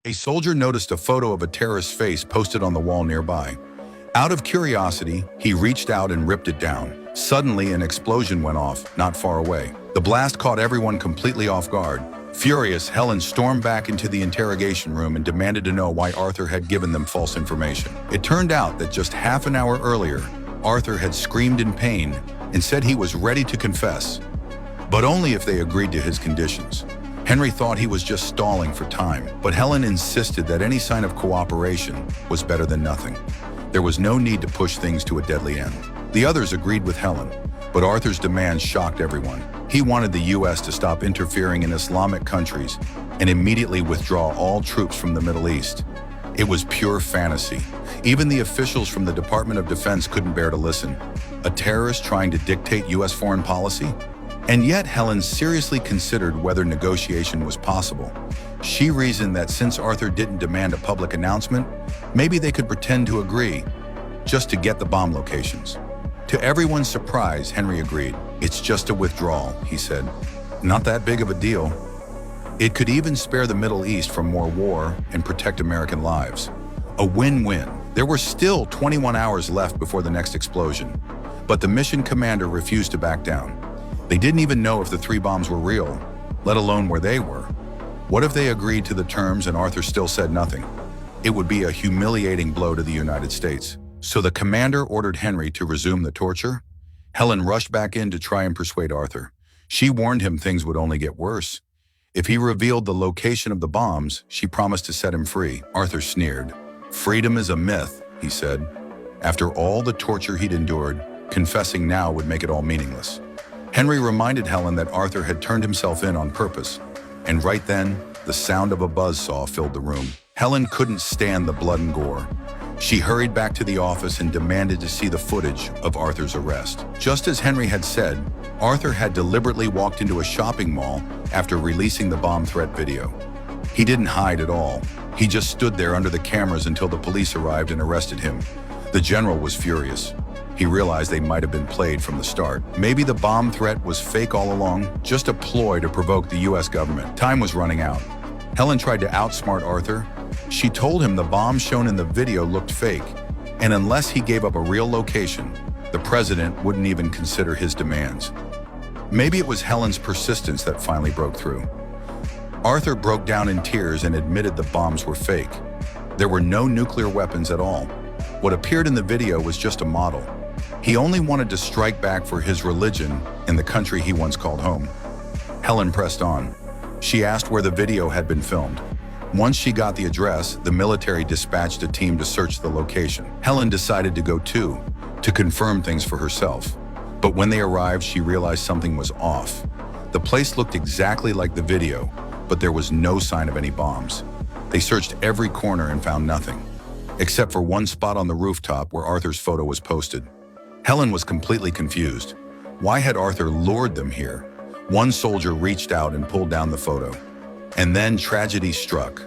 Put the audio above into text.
A soldier noticed a photo of a terrorist's face posted on the wall nearby. Out of curiosity, he reached out and ripped it down. Suddenly, an explosion went off, not far away. The blast caught everyone completely off guard. Furious, Helen stormed back into the interrogation room and demanded to know why Arthur had given them false information. It turned out that just half an hour earlier, Arthur had screamed in pain and said he was ready to confess, but only if they agreed to his conditions. Henry thought he was just stalling for time, but Helen insisted that any sign of cooperation was better than nothing. There was no need to push things to a deadly end. The others agreed with Helen, but Arthur's demands shocked everyone. He wanted the U.S. to stop interfering in Islamic countries and immediately withdraw all troops from the Middle East. It was pure fantasy. Even the officials from the Department of Defense couldn't bear to listen. A terrorist trying to dictate U.S. foreign policy? And yet Helen seriously considered whether negotiation was possible. She reasoned that since Arthur didn't demand a public announcement, maybe they could pretend to agree, just to get the bomb locations. To everyone's surprise, Henry agreed. "It's just a withdrawal," he said. "Not that big of a deal. It could even spare the Middle East from more war and protect American lives." A win-win. There were still 21 hours left before the next explosion, but the mission commander refused to back down. They didn't even know if the 3 bombs were real, let alone where they were. What if they agreed to the terms and Arthur still said nothing? It would be a humiliating blow to the United States. So the commander ordered Henry to resume the torture. Helen rushed back in to try and persuade Arthur. She warned him things would only get worse. If he revealed the location of the bombs, she promised to set him free. Arthur sneered. "Freedom is a myth," he said. After all the torture he'd endured, confessing now would make it all meaningless. Henry reminded Helen that Arthur had turned himself in on purpose, and right then, the sound of a buzzsaw filled the room. Helen couldn't stand the blood and gore. She hurried back to the office and demanded to see the footage of Arthur's arrest. Just as Henry had said, Arthur had deliberately walked into a shopping mall after releasing the bomb threat video. He didn't hide at all. He just stood there under the cameras until the police arrived and arrested him. The general was furious. He realized they might have been played from the start. Maybe the bomb threat was fake all along, just a ploy to provoke the U.S. government. Time was running out. Helen tried to outsmart Arthur. She told him the bombs shown in the video looked fake, and unless he gave up a real location, the president wouldn't even consider his demands. Maybe it was Helen's persistence that finally broke through. Arthur broke down in tears and admitted the bombs were fake. There were no nuclear weapons at all. What appeared in the video was just a model. He only wanted to strike back for his religion and the country he once called home. Helen pressed on. She asked where the video had been filmed. Once she got the address, the military dispatched a team to search the location. Helen decided to go too, to confirm things for herself. But when they arrived, she realized something was off. The place looked exactly like the video, but there was no sign of any bombs. They searched every corner and found nothing, except for one spot on the rooftop where Arthur's photo was posted. Helen was completely confused. Why had Arthur lured them here? One soldier reached out and pulled down the photo. And then tragedy struck.